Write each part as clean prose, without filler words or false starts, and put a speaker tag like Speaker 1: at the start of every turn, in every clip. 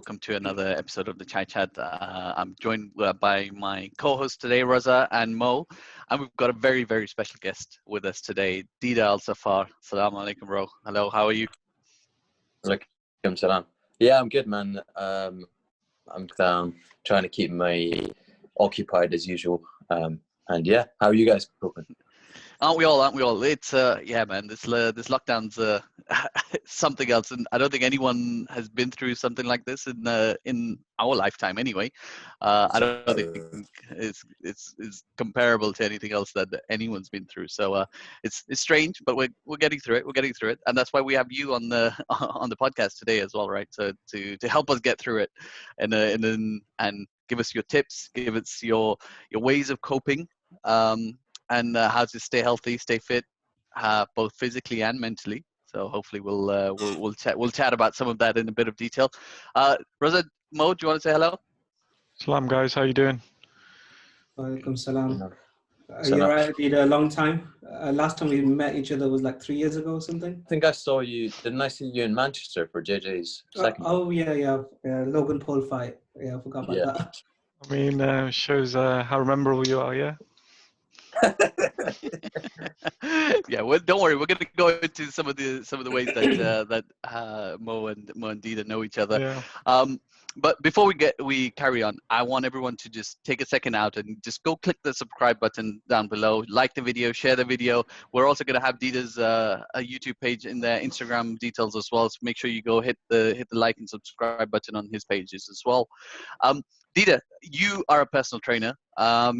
Speaker 1: welcome to another episode of the Chai Chat. I'm joined by my co-host today, Raza and Mo, and we've got a very, very special guest with us today, DIDA Al-Safar. Assalamu alaikum, bro. Hello, how are you?
Speaker 2: Alaikum salam. Yeah, I'm good, man. I'm trying to keep my occupied as usual. And yeah, how are you guys coping?
Speaker 1: Aren't we all? It's yeah, man. This lockdown's something else, and I don't think anyone has been through something like this in our lifetime. Anyway, I don't think it's comparable to anything else that anyone's been through. So it's strange, but we're getting through it. We're getting through it, and that's why we have you on the on the podcast today as well, right? So to help us get through it, and give us your tips, give us your ways of coping. And how to stay healthy, stay fit, both physically and mentally. So hopefully we'll chat about some of that in a bit of detail. Raza, Mo, do you want to say hello?
Speaker 3: Salam, guys. How you doing?
Speaker 4: Walaikum salam. You're right, DIDA, a long time. Last time we met each other was like 3 years ago or something.
Speaker 2: I think I saw you. Didn't I see you in Manchester for JJ's second?
Speaker 4: Yeah. Logan Paul fight. Yeah, I forgot about that.
Speaker 3: I mean, shows how memorable you are. Yeah.
Speaker 1: Yeah, well, don't worry. We're going to go into some of the ways that Mo and DIDA know each other.
Speaker 3: Yeah.
Speaker 1: But before we carry on, I want everyone to just take a second out and just go click the subscribe button down below, like the video, share the video. We're also going to have DIDA's a YouTube page in their Instagram details as well. So make sure you go hit the like and subscribe button on his pages as well. DIDA, you are a personal trainer.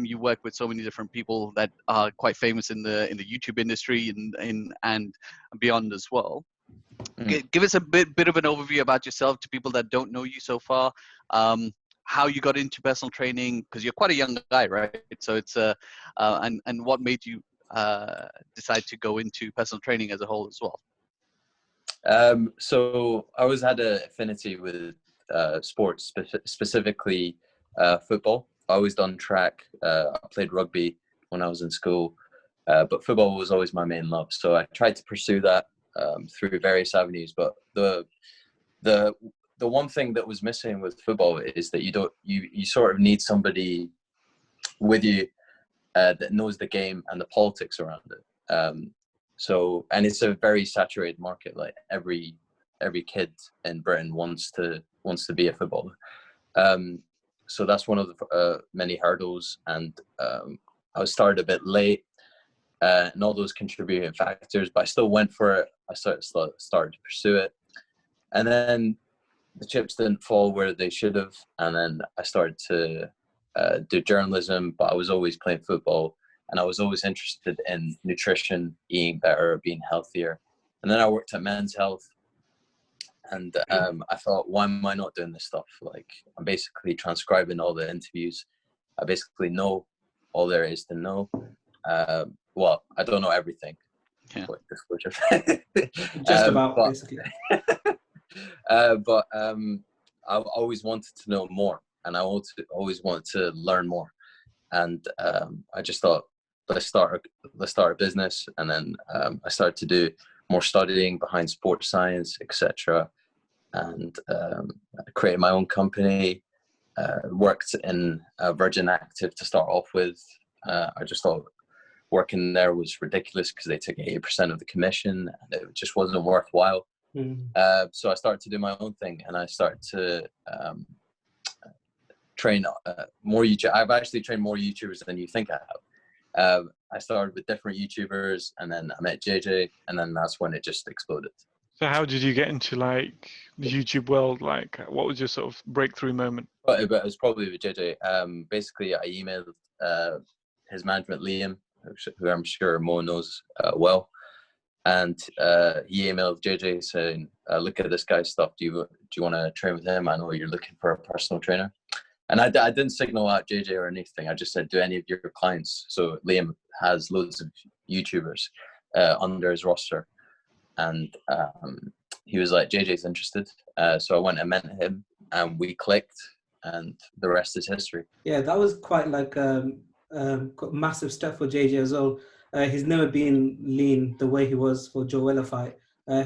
Speaker 1: You work with so many different people that are quite famous in the YouTube industry and beyond as well. Give us a bit of an overview about yourself to people that don't know you so far. How you got into personal training, because you're quite a young guy, right? So it's and what made you decide to go into personal training as a whole as well.
Speaker 2: So I always had an affinity with sports, specifically football. I always done track. I played rugby when I was in school, but football was always my main love. So I tried to pursue that through various avenues. But the one thing that was missing with football is that you sort of need somebody with you that knows the game and the politics around it. So, and it's a very saturated market. Like every kid in Britain wants to be a footballer. So that's one of the many hurdles, and I started a bit late, and all those contributing factors, but I still went for it. I started to pursue it, and then the chips didn't fall where they should have, and then I started to do journalism, but I was always playing football, and I was always interested in nutrition, eating better, being healthier, and then I worked at Men's Health. And I thought, why am I not doing this stuff? Like, I'm basically transcribing all the interviews. I basically know all there is to know. Well, I don't know everything.
Speaker 1: Yeah.
Speaker 4: Just about, basically.
Speaker 2: But I always wanted to know more, and I always wanted to learn more. And I just thought, let's start a business. And then I started to do more studying behind sports science, etc. And created my own company. Worked in Virgin Active to start off with. I just thought working there was ridiculous because they took 80% of the commission, and it just wasn't worthwhile. So I started to do my own thing, and I started to train more YouTube. I've actually trained more YouTubers than you think I have. I started with different YouTubers, and then I met JJ, and then that's when it just exploded.
Speaker 3: So how did you get into like the YouTube world? Like, what was your sort of breakthrough moment?
Speaker 2: But it was probably with JJ. Basically, I emailed his management, Liam, who I'm sure Mo knows well, and he emailed JJ saying, "Look at this guy's stuff. Do you want to train with him? I know you're looking for a personal trainer." And I didn't signal out JJ or anything. I just said, "Do any of your clients?" So Liam has loads of YouTubers under his roster. And he was like, "JJ's interested." So I went and met him, and we clicked, and the rest is history.
Speaker 4: Yeah, that was quite like massive step for JJ as well. He's never been lean the way he was for Joella fight.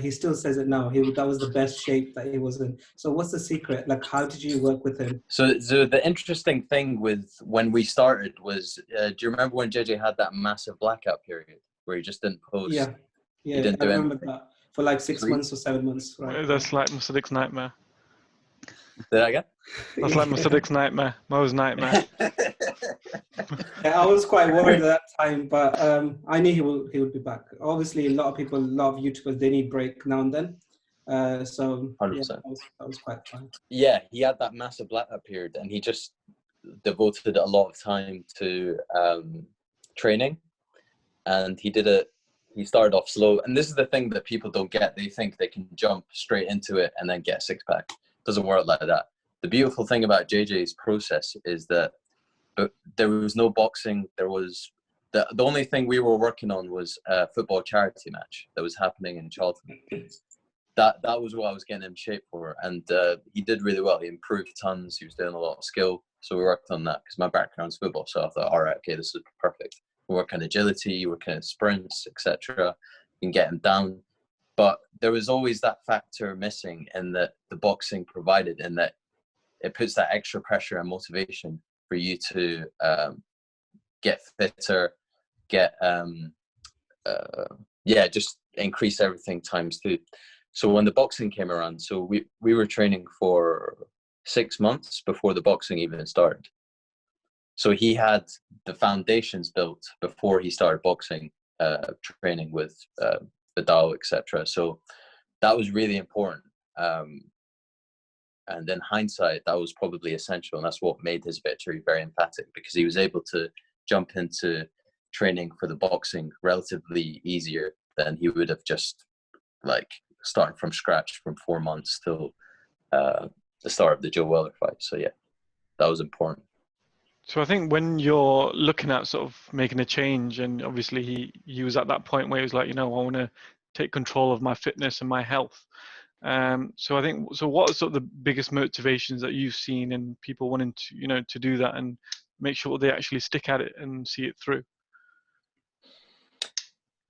Speaker 4: He still says it now. That was the best shape that he was in. So what's the secret? Like, how did you work with him?
Speaker 2: So the interesting thing with when we started was, do you remember when JJ had that massive blackout period where he just didn't post?
Speaker 4: Yeah,
Speaker 2: He didn't
Speaker 4: I
Speaker 2: do
Speaker 4: remember
Speaker 2: anything
Speaker 4: that for like 6 months or 7 months, right?
Speaker 3: That's like Musaddiq's nightmare.
Speaker 2: Did I get?
Speaker 3: That's like Musaddiq's nightmare, Mo's nightmare.
Speaker 4: Yeah, I was quite worried at that time, but I knew he would be back. Obviously, a lot of people, a lot of YouTubers, they need break now and then. So
Speaker 2: 100%.
Speaker 4: yeah, that was quite fun.
Speaker 2: Yeah, he had that massive blackout period, and he just devoted a lot of time to training, and he did it. He started off slow, and this is the thing that people don't get. They think they can jump straight into it and then get a six-pack. Doesn't work like that. The beautiful thing about JJ's process is that there was no boxing. There was the only thing we were working on was a football charity match that was happening in Charlton. That was what I was getting him in shape for, and he did really well. He improved tons. He was doing a lot of skill, so we worked on that because my background's football. So I thought, all right, okay, this is perfect. We work on agility, we work on sprints, etc. You can get him down, but there was always that factor missing, in that the boxing provided, in that it puts that extra pressure and motivation for you to get fitter, just increase everything times two. So when the boxing came around, so we were training for 6 months before the boxing even started. So he had the foundations built before he started boxing, training with Vfdida, etc. So that was really important. And in hindsight, that was probably essential. And that's what made his victory very emphatic, because he was able to jump into training for the boxing relatively easier than he would have just like starting from scratch from 4 months till the start of the Joe Weller fight. So yeah, that was important.
Speaker 3: So I think when you're looking at sort of making a change, and obviously he was at that point where he was like, I want to take control of my fitness and my health. So what are sort of the biggest motivations that you've seen in people wanting to, to do that and make sure they actually stick at it and see it through?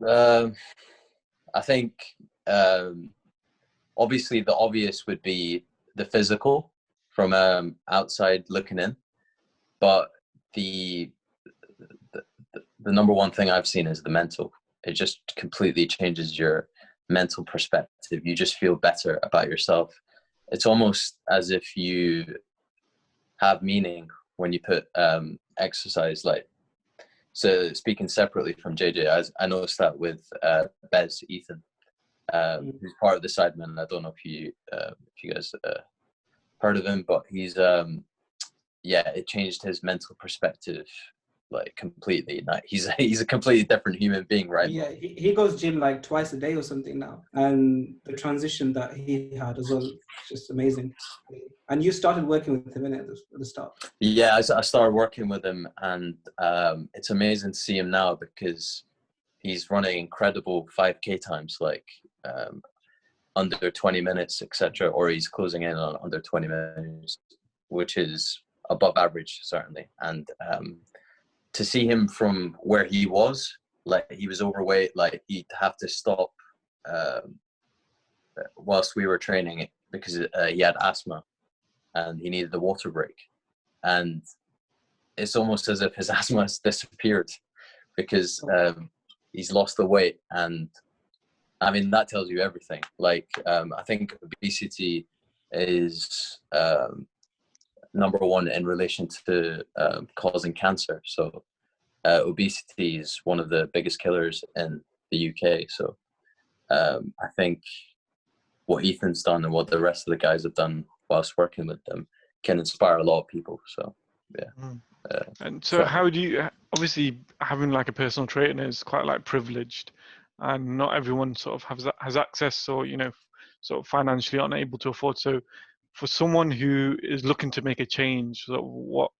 Speaker 2: I think obviously the obvious would be the physical from outside looking in, but the number one thing I've seen is the mental. It just completely changes your mental perspective. You just feel better about yourself. It's almost as if you have meaning when you put exercise. Like, so speaking separately from JJ, I noticed that with Bez Ethan, who's part of the Sidemen. I don't know if you guys heard of him, but he's it changed his mental perspective like completely. He's a completely different human being right now.
Speaker 4: Yeah, he goes gym like twice a day or something now, and the transition that he had as well is just amazing. And you started working with him at the start.
Speaker 2: Yeah, I started working with him, and it's amazing to see him now, because he's running incredible 5K times, like under 20 minutes, etc., or he's closing in on under 20 minutes, which is above average certainly. And to see him from where he was, like he was overweight, like he'd have to stop whilst we were training because he had asthma and he needed a water break. And it's almost as if his asthma has disappeared because he's lost the weight. And I mean, that tells you everything. Like, I think obesity is number one in relation to causing cancer. So obesity is one of the biggest killers in the UK. So I think what Ethan's done and what the rest of the guys have done whilst working with them can inspire a lot of people. So yeah.
Speaker 3: And so how do you, obviously having like a personal trainer is quite like privileged, and not everyone sort of has access, or sort of financially unable to afford. So for someone who is looking to make a change, so what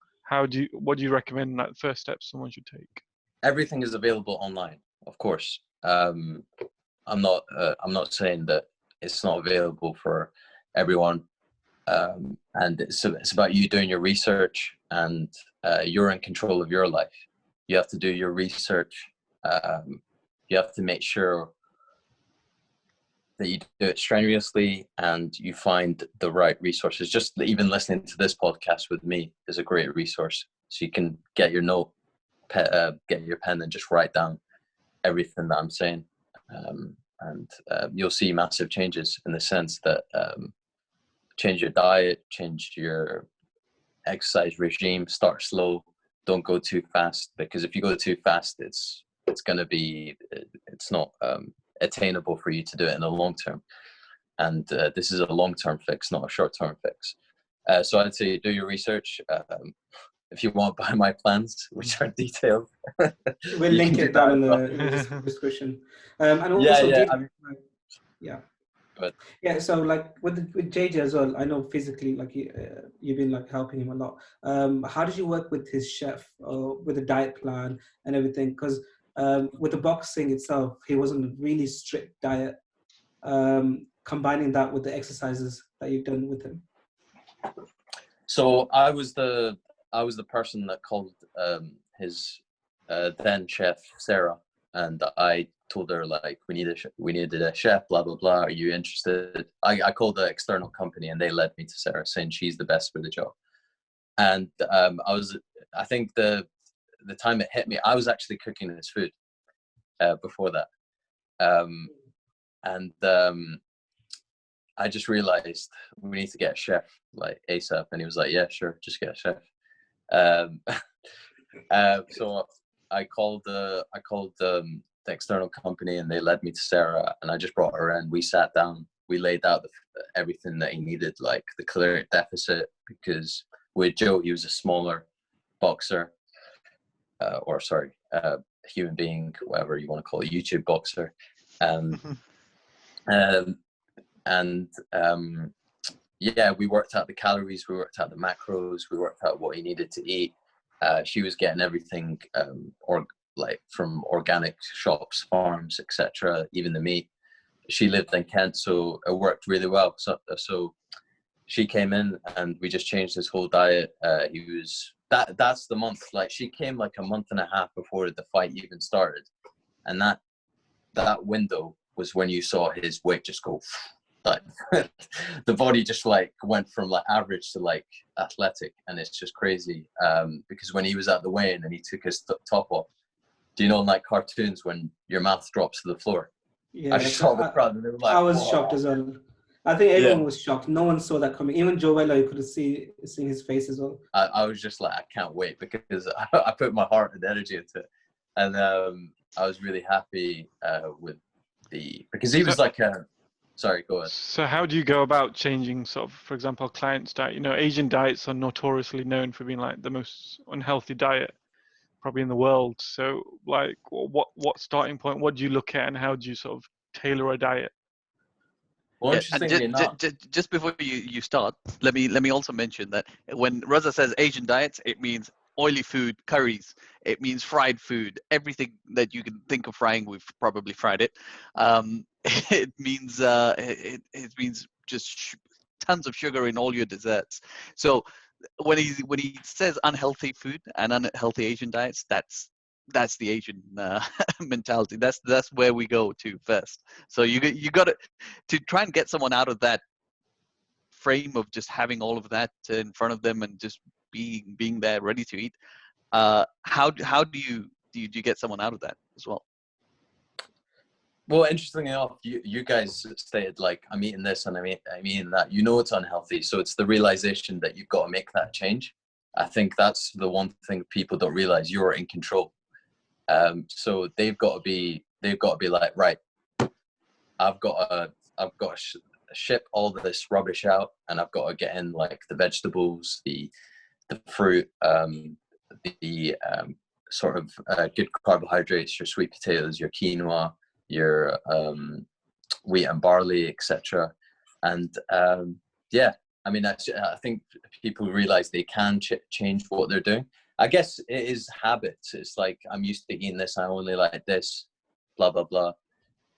Speaker 3: do you recommend that first step someone should take? Everything
Speaker 2: is available online, of course. I'm not saying that it's not available for everyone, and it's about you doing your research, and you're in control of your life. You have to do your research. You have to make sure that you do it strenuously and you find the right resources. Just even listening to this podcast with me is a great resource. So you can get your get your pen and just write down everything that I'm saying. And you'll see massive changes in the sense that change your diet, change your exercise regime, start slow, don't go too fast, because if you go too fast, it's not attainable for you to do it in the long term. And this is a long-term fix, not a short-term fix. So I'd say do your research. If you want, buy my plans, which are detailed.
Speaker 4: We'll link it down in the description. And also, yeah. So like with JJ as well, I know physically, like you've been like helping him a lot. How did you work with his chef with the diet plan and everything? Because with the boxing itself, he wasn't a really strict diet. Combining that with the exercises that you've done with him.
Speaker 2: So I was the person that called his then chef Sarah, and I told her like we needed a chef, blah blah blah. Are you interested? I called the external company, and they led me to Sarah, saying she's the best for the job. And I think the time it hit me, I was actually cooking his food before that, and I just realized we need to get a chef like ASAP, and he was like, "Yeah, sure, just get a chef." So I called the external company, and they led me to Sarah, and I just brought her in. We sat down, we laid out everything that he needed, like the caloric deficit, because with Joe, he was a smaller boxer, human being, whatever you want to call it, YouTube boxer. Yeah, we worked out the calories, we worked out the macros, we worked out what he needed to eat. She was getting everything from organic shops, farms, etc., even the meat. She lived in Kent, so it worked really well. So she came in, and we just changed his whole diet. That's the month. Like, she came like a month and a half before the fight even started, and that window was when you saw his weight just go. Like, the body just like went from like average to like athletic, and it's just crazy. Because when he was at the weigh-in and he took his top off, do you know in like cartoons when your mouth drops to the floor?
Speaker 4: Yeah,
Speaker 2: I just saw the crowd, and they were like,
Speaker 4: I was
Speaker 2: whoa.
Speaker 4: shocked as well. I think everyone was shocked. No one saw that coming. Even Joella, you could have seen his face as well.
Speaker 2: I was just like, I can't wait, because I put my heart and energy into it, and I was really happy because he was like a. Sorry, go ahead.
Speaker 3: So how do you go about changing sort of, for example, clients' diet? You know, Asian diets are notoriously known for being like the most unhealthy diet probably in the world. So like what starting point, what do you look at, and how do you sort of tailor a diet?
Speaker 2: Well, interestingly enough,
Speaker 1: just before you start, let me also mention that when Raza says Asian diets, it means oily food, curries. It means fried food. Everything that you can think of frying, we've probably fried it. It means it means just tons of sugar in all your desserts. So when he says unhealthy food and unhealthy Asian diets, that's the Asian mentality. That's where we go to first. So you got to try and get someone out of that frame of just having all of that in front of them and just being there ready to eat. How do you get someone out of that as well?
Speaker 2: Well, interestingly enough, you guys stated like, I'm eating this and I'm eating that. You know it's unhealthy, so it's the realization that you've got to make that change. I think that's the one thing people don't realize. You're in control. So they've got to be like, right, I've got to ship all this rubbish out, and I've got to get in like the vegetables, the fruit, the sort of good carbohydrates, your sweet potatoes, your quinoa, your wheat and barley, etc. And yeah, I mean, I think people realize they can change what they're doing. I guess it is habits. It's like, I'm used to eating this, I only like this, blah blah blah.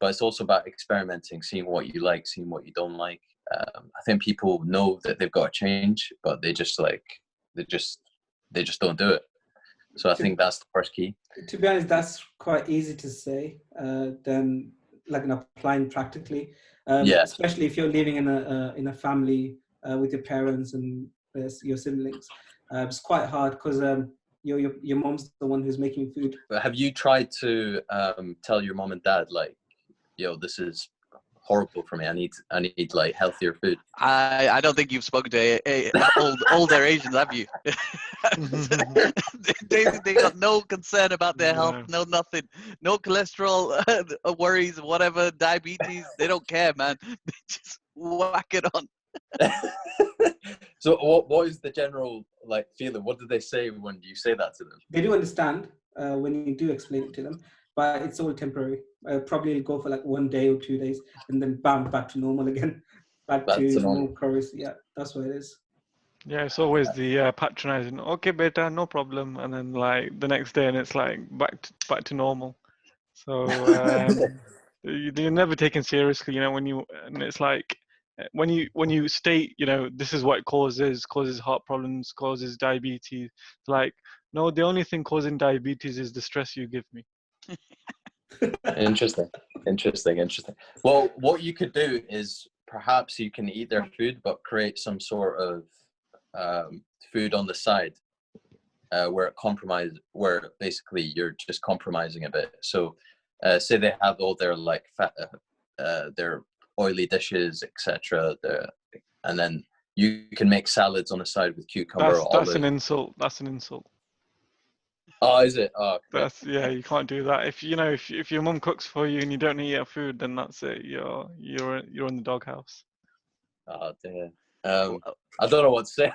Speaker 2: But it's also about experimenting, seeing what you like, seeing what you don't like. I think people know that they've got to change, but they just don't do it. So I think that's the first key.
Speaker 4: To be honest, that's quite easy to say. Then like applying practically,
Speaker 2: Yeah.
Speaker 4: especially if you're living in a family with your parents and your siblings. It's quite hard because your mom's the one who's making food.
Speaker 2: But have you tried to tell your mom and dad, like, yo, this is horrible for me. I need like healthier food.
Speaker 1: I don't think you've spoken to older Asians, have you? they got no concern about their health, no nothing, no cholesterol worries, whatever, diabetes. They don't care, man. They just whack it on.
Speaker 2: So what is the general like feeling? What do they say when you say that to them?
Speaker 4: They do understand when you do explain it to them, but it's all temporary. Probably it'll go for like 1 day or 2 days, and then bam, back to normal again. Back to normal chorus. Yeah, that's what it is.
Speaker 3: Yeah, it's always the patronizing. Okay, beta, no problem, and then like the next day, and it's like back to normal. So you're never taken seriously, you know. And it's like when you state, you know, this is what it causes heart problems, causes diabetes. It's like, no, the only thing causing diabetes is the stress you give me.
Speaker 2: Interesting. Well, what you could do is perhaps you can eat their food, but create some sort of food on the side where basically you're just compromising a bit. So say they have all their like fat, their oily dishes, etc. And then you can make salads on the side with cucumber.
Speaker 3: That's an insult. That's an insult.
Speaker 2: Oh, is it? Oh, okay.
Speaker 3: Yeah, you can't do that. If you know, if your mum cooks for you and you don't eat her food, then that's it. You're in the doghouse.
Speaker 2: Oh dear. I don't know what to say.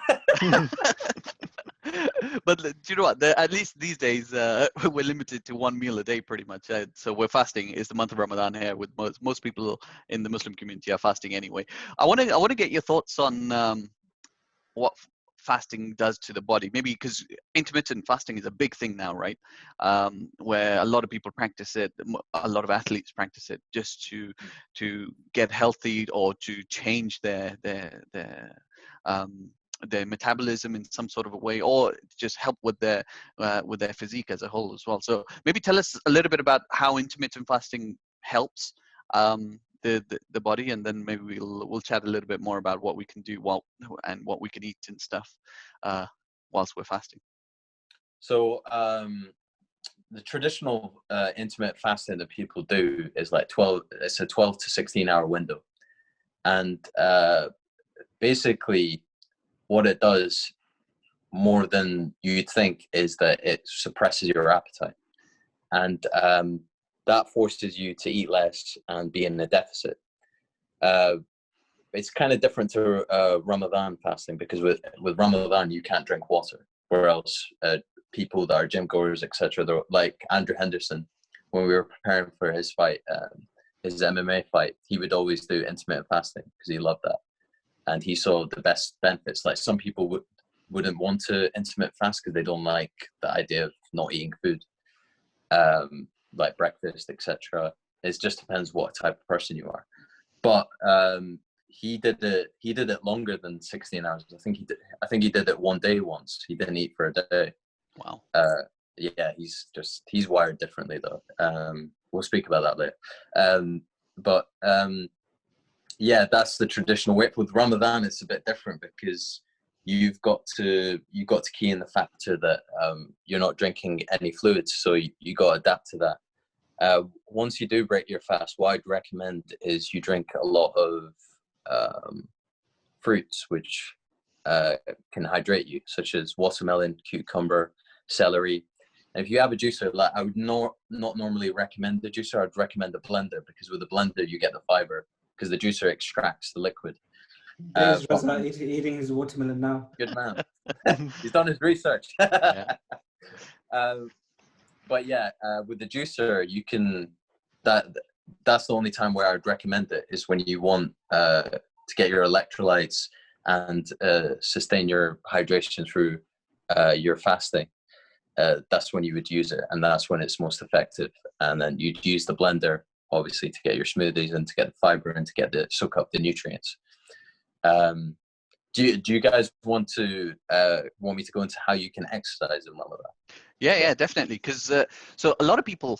Speaker 1: But do you know what? At least these days, we're limited to 1 meal a day, pretty much. So we're fasting. It's the month of Ramadan here, with most people in the Muslim community are fasting anyway. I want to get your thoughts on what fasting does to the body. Maybe because intermittent fasting is a big thing now, right? Where a lot of people practice it, a lot of athletes practice it just to get healthy or to change their metabolism in some sort of a way, or just help with their physique as a whole as well. So maybe tell us a little bit about how intermittent fasting helps the body, and then maybe we'll chat a little bit more about what we can do and what we can eat and stuff whilst we're fasting.
Speaker 2: So the traditional intermittent fasting that people do is like 12 to 16 hour window, and basically what it does more than you'd think is that it suppresses your appetite, and that forces you to eat less and be in a deficit. It's kind of different to Ramadan fasting, because with Ramadan you can't drink water, whereas people that are gym goers, etc., they're like Andrew Henderson. When we were preparing for his fight, his MMA fight, he would always do intermittent fasting because he loved that, and he saw the best benefits. Like some people wouldn't want to intermittent fast because they don't like the idea of not eating food, like breakfast, etc. It just depends what type of person you are. But he did it longer than 16 hours. I think he did it 1 day once. He didn't eat for a day.
Speaker 1: Wow.
Speaker 2: Yeah, he's wired differently though. We'll speak about that later. But yeah, that's the traditional way. With Ramadan, it's a bit different because you've got to key in the factor that you're not drinking any fluids, so you got to adapt to that. Once you do break your fast, what I'd recommend is you drink a lot of fruits which can hydrate you, such as watermelon, cucumber, celery. And if you have a juicer, like I would not normally recommend the juicer. I'd recommend a blender, because with a blender you get the fiber, because the juicer extracts the liquid.
Speaker 4: He's eating his watermelon now.
Speaker 2: Good man. He's done his research.
Speaker 1: Yeah.
Speaker 2: But yeah, with the juicer, you can. That's the only time where I'd recommend it, is when you want to get your electrolytes and sustain your hydration through your fasting. That's when you would use it, and that's when it's most effective. And then you'd use the blender, obviously, to get your smoothies and to get the fiber and to soak up the nutrients. Do you guys want me to go into how you can exercise in Ramadan?
Speaker 1: Yeah, definitely. Because so a lot of people,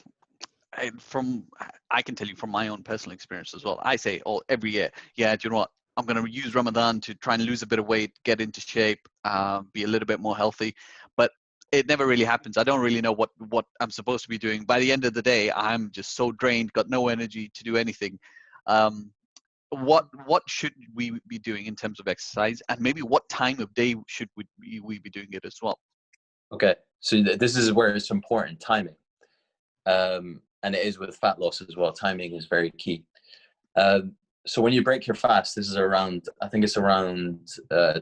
Speaker 1: I can tell you from my own personal experience as well. I say every year, yeah, do you know what? I'm going to use Ramadan to try and lose a bit of weight, get into shape, be a little bit more healthy. But it never really happens. I don't really know what I'm supposed to be doing. By the end of the day, I'm just so drained, got no energy to do anything. What should we be doing in terms of exercise, and maybe what time of day should we be doing it as well?
Speaker 2: Okay, so this is where it's important, timing. And it is with fat loss as well. Timing is very key. So when you break your fast, this is around, I think it's around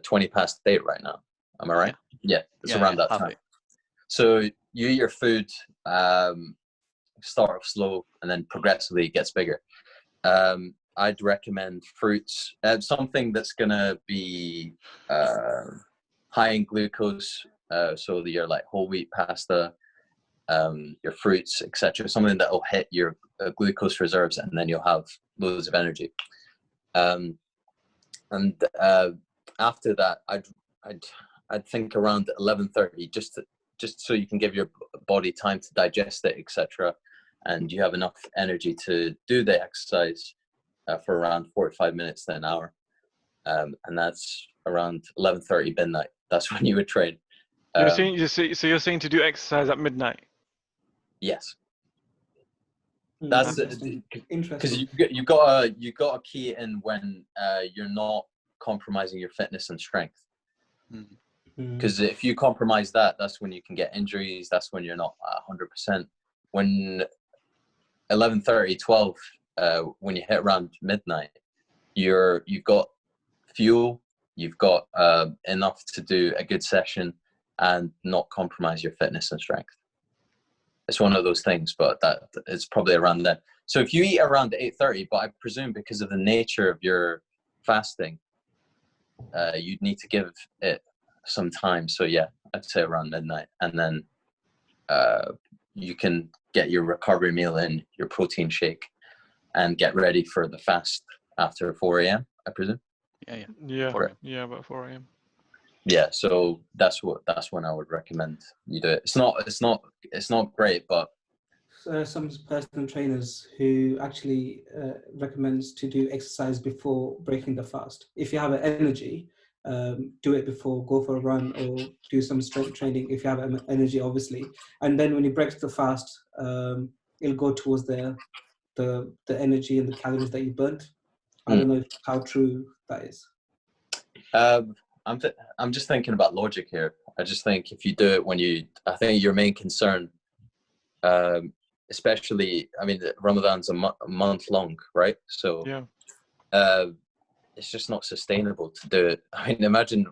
Speaker 2: 20 past 8 right now. Am I right? Yeah, it's around that time. So you eat your food, start off slow, and then progressively it gets bigger. I'd recommend fruits, something that's gonna be high in glucose, so your like whole wheat pasta, your fruits, etc. Something that will hit your glucose reserves, and then you'll have loads of energy. And after that, I'd think around 11:30, just so you can give your body time to digest it, etc. And you have enough energy to do the exercise for around 45 minutes to an hour. And that's around 11:30 midnight. That's when you would train.
Speaker 3: You're saying to do exercise at midnight?
Speaker 2: Yes. That's
Speaker 4: interesting.
Speaker 2: Because you got to key it in when you're not compromising your fitness and strength. Because if you compromise that, that's when you can get injuries. That's when you're not 100%. When 11:30, 12, when you hit around midnight, you've got fuel, you've got enough to do a good session and not compromise your fitness and strength. It's one of those things, but that it's probably around then. So if you eat around 8:30, but I presume because of the nature of your fasting, you'd need to give it some time. So yeah, I'd say around midnight, and then you can get your recovery meal in, your protein shake, and get ready for the fast after 4 a.m. I presume.
Speaker 3: Yeah, about 4 a.m.
Speaker 2: Yeah, so that's when I would recommend you do it. It's not great, but
Speaker 4: some personal trainers who actually recommends to do exercise before breaking the fast. If you have energy, do it before, go for a run or do some strength training if you have energy, obviously. And then when you break the fast, it'll go towards the energy and the calories that you burnt. I don't know how true that is.
Speaker 2: I'm just thinking about logic here. I just think if you do it I think your main concern, especially, I mean, Ramadan's a month long, right? So it's just not sustainable to do it. I mean, imagine,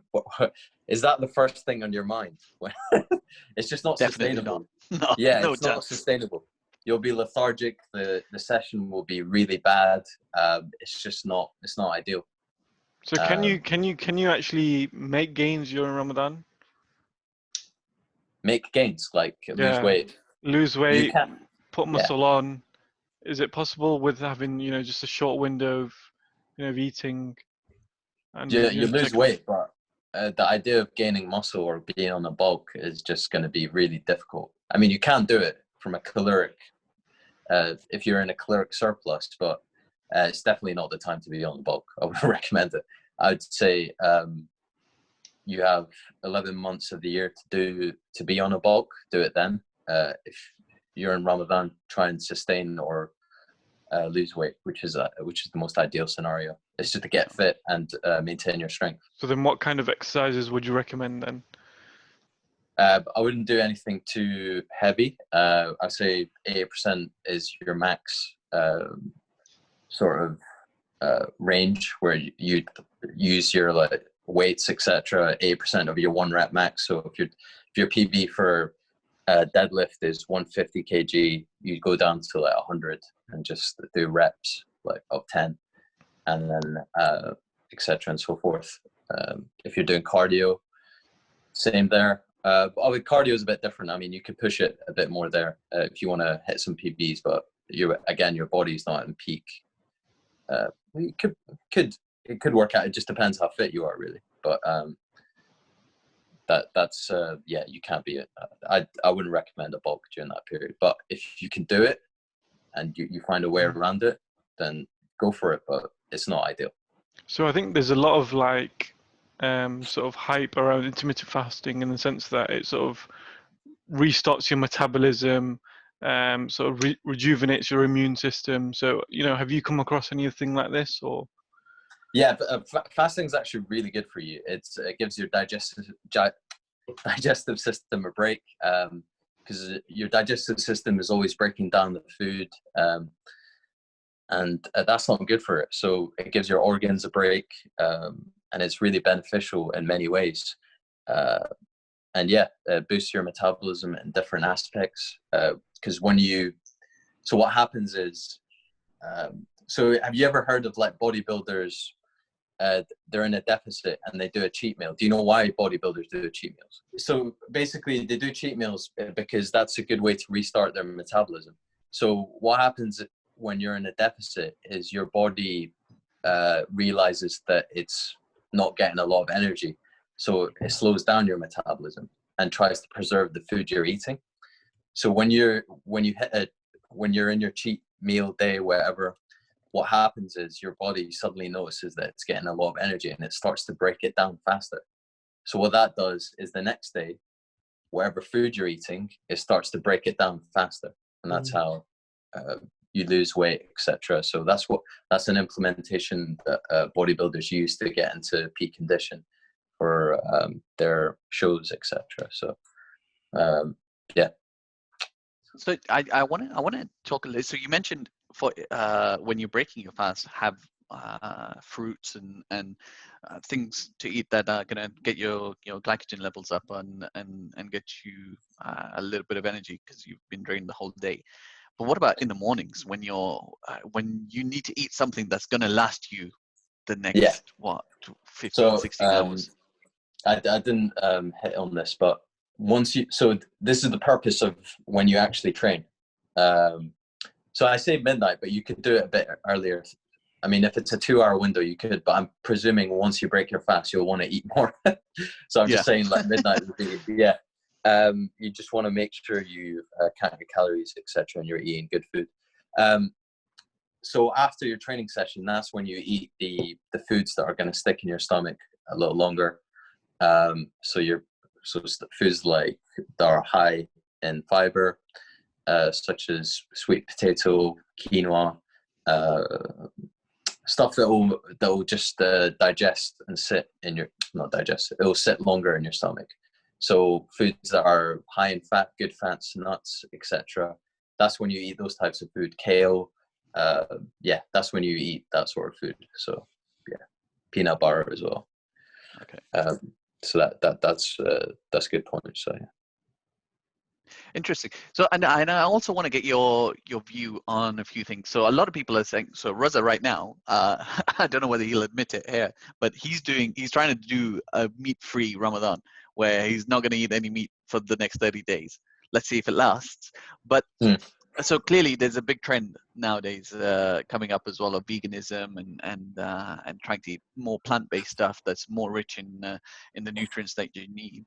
Speaker 2: is that the first thing on your mind? It's just not
Speaker 1: Definitely
Speaker 2: sustainable.
Speaker 1: Not. No,
Speaker 2: it's not sustainable. You'll be lethargic. The session will be really bad. It's not ideal.
Speaker 3: So can you actually make gains during Ramadan?
Speaker 2: Make gains, like lose weight.
Speaker 3: Lose weight, put muscle on. Is it possible with having just a short window of eating? And
Speaker 2: you lose weight, but the idea of gaining muscle or being on a bulk is just going to be really difficult. I mean, you can do it from a caloric, if you're in a caloric surplus, but it's definitely not the time to be on the bulk. I would recommend it. I'd say you have 11 months of the year to be on a bulk. Do it then. If you're in Ramadan, try and sustain or lose weight, which is the most ideal scenario. It's just to get fit and maintain your strength.
Speaker 3: So then, what kind of exercises would you recommend then?
Speaker 2: I wouldn't do anything too heavy. I'd say 80% is your max sort of range, where you use your like weights, etc. 8% of your 1 rep max. So if your PB for deadlift is 150 kg, you go down to like 100 and just do reps like of 10, and then etc. and so forth. If you're doing cardio, same there. But cardio is a bit different. I mean, you could push it a bit more there if you want to hit some PBs, but your body's not in peak. It could work out. It just depends how fit you are, really. But that's you can't be. I wouldn't recommend a bulk during that period. But if you can do it, and you find a way around it, then go for it. But it's not ideal.
Speaker 3: So I think there's a lot of like sort of hype around intermittent fasting in the sense that it sort of restarts your metabolism, sort of rejuvenates your immune system. So, you know, have you come across anything like this, or?
Speaker 2: Yeah, fasting is actually really good for you. It gives your digestive system a break, because your digestive system is always breaking down the food, and that's not good for it. So it gives your organs a break, and it's really beneficial in many ways. And yeah, boosts your metabolism in different aspects. Because so what happens is, so have you ever heard of like bodybuilders? They're in a deficit and they do a cheat meal. Do you know why bodybuilders do cheat meals? So basically they do cheat meals because that's a good way to restart their metabolism. So what happens when you're in a deficit is your body realizes that it's not getting a lot of energy. So it slows down your metabolism and tries to preserve the food you're eating. So when you're in your cheat meal day, whatever, what happens is your body suddenly notices that it's getting a lot of energy and it starts to break it down faster. So what that does is the next day, whatever food you're eating, it starts to break it down faster. And that's how you lose weight, etc. So that's an implementation that bodybuilders use to get into peak condition for their shows, etc. So yeah.
Speaker 1: So I want to talk a little. So you mentioned for when you're breaking your fast, have fruits and things to eat that are gonna get your glycogen levels up and get you a little bit of energy because you've been drained the whole day. But what about in the mornings when when you need to eat something that's gonna last you the next 15, 16 hours?
Speaker 2: I didn't hit on this, but so this is the purpose of when you actually train. So I say midnight, but you could do it a bit earlier. I mean, if it's a 2-hour window, you could, but I'm presuming once you break your fast, you'll want to eat more. So I'm just saying like midnight would be, you just want to make sure you count your calories, etc., and you're eating good food. So after your training session, that's when you eat the foods that are going to stick in your stomach a little longer. So foods like that are high in fiber, such as sweet potato, quinoa, stuff that will just digest and sit in your, not digest, it will sit longer in your stomach. So foods that are high in fat, good fats, nuts, etc. That's when you eat those types of food. Kale, that's when you eat that sort of food. So peanut butter as well.
Speaker 1: Okay.
Speaker 2: So that's a good point. So yeah.
Speaker 1: Interesting. So, and I also want to get your view on a few things. So a lot of people are saying, so Raza right now, I don't know whether he'll admit it here, but he's trying to do a meat-free Ramadan where he's not going to eat any meat for the next 30 days. Let's see if it lasts. But so clearly there's a big trend nowadays coming up as well of veganism and trying to eat more plant-based stuff that's more rich in the nutrients that you need.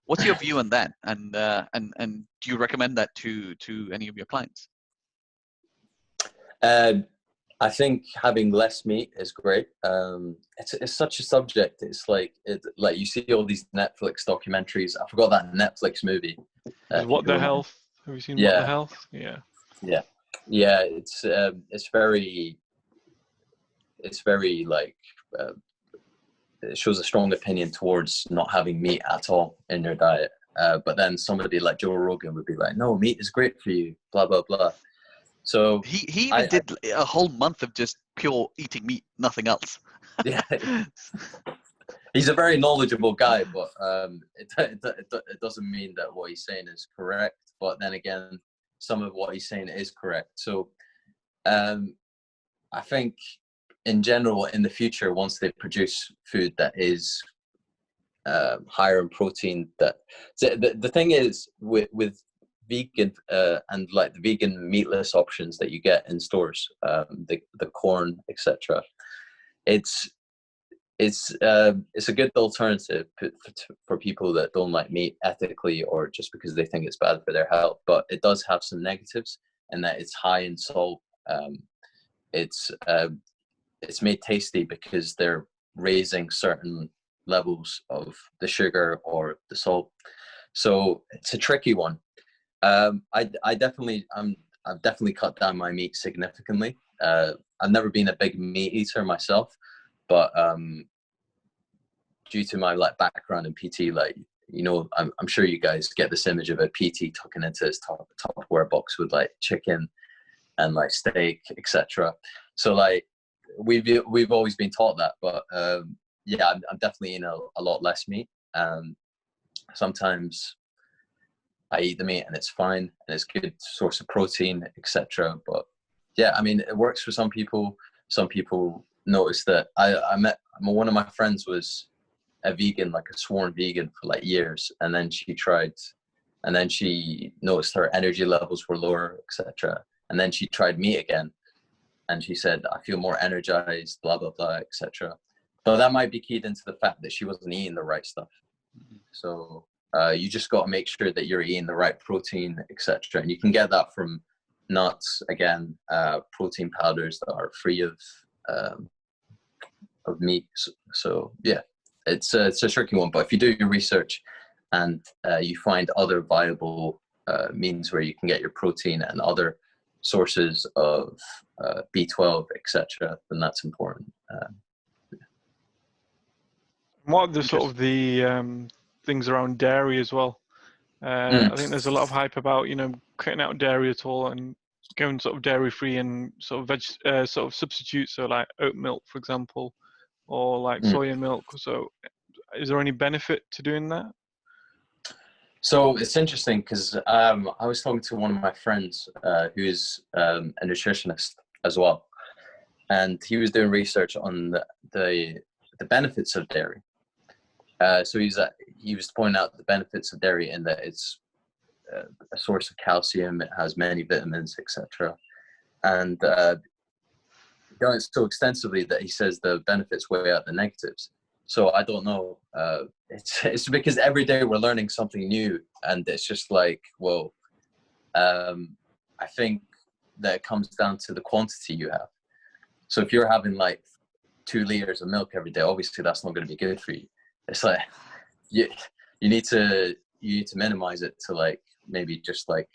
Speaker 1: What's your view on that? And do you recommend that to any of your clients?
Speaker 2: I think having less meat is great. It's such a subject. It's like you see all these Netflix documentaries. I forgot that Netflix movie.
Speaker 3: What the Health? Have you seen What the Health? Yeah. It's very like. It shows a strong opinion towards not having meat at all in your diet. But then somebody like Joe Rogan would be like, no, meat is great for you, blah, blah, blah. So
Speaker 1: he even did a whole month of just pure eating meat, nothing else.
Speaker 2: Yeah. He's a very knowledgeable guy, but it doesn't mean that what he's saying is correct. But then again, some of what he's saying is correct. So I think in general, in the future, once they produce food that is higher in protein, the thing is with vegan and like the vegan meatless options that you get in stores, the corn, etc. It's a good alternative for people that don't like meat ethically or just because they think it's bad for their health, but it does have some negatives. in that it's high in salt. It's made tasty because they're raising certain levels of the sugar or the salt. So it's a tricky one. I've definitely cut down my meat significantly. I've never been a big meat eater myself, but due to my like background in PT, like, you know, I'm sure you guys get this image of a PT tucking into his Tupperware box with like chicken and like steak, etc. So like we've always been taught that, but yeah, I'm definitely eating a lot less meat. Sometimes I eat the meat and it's fine and it's a good source of protein, etc. But yeah, I mean, it works for some people. Some people notice that one of my friends was a vegan, like a sworn vegan for like years, and then she noticed her energy levels were lower, etc. And then she tried meat again, and she said, I feel more energized, blah blah blah, etc. But that might be keyed into the fact that she wasn't eating the right stuff. So you just got to make sure that you're eating the right protein, etc. And you can get that from nuts, again, protein powders that are free of meat. So yeah, it's a tricky one. But if you do your research and you find other viable means where you can get your protein and other sources of B12, etc., then that's important.
Speaker 3: What are the sort of the things around dairy as well? I think there's a lot of hype about, you know, cutting out dairy at all and going sort of dairy free and sort of sort of substitutes, so like oat milk, for example, or like soya milk. So is there any benefit to doing that?
Speaker 2: So it's interesting because I was talking to one of my friends who is a nutritionist as well, and he was doing research on the benefits of dairy. So he was pointing out the benefits of dairy in that it's a source of calcium, it has many vitamins, etc. And done it so extensively that he says the benefits weigh out the negatives. So I don't know. It's because every day we're learning something new, and it's just like, well, I think that it comes down to the quantity you have. So if you're having like 2 liters of milk every day, obviously that's not going to be good for you. It's like you need to minimize it to like maybe just like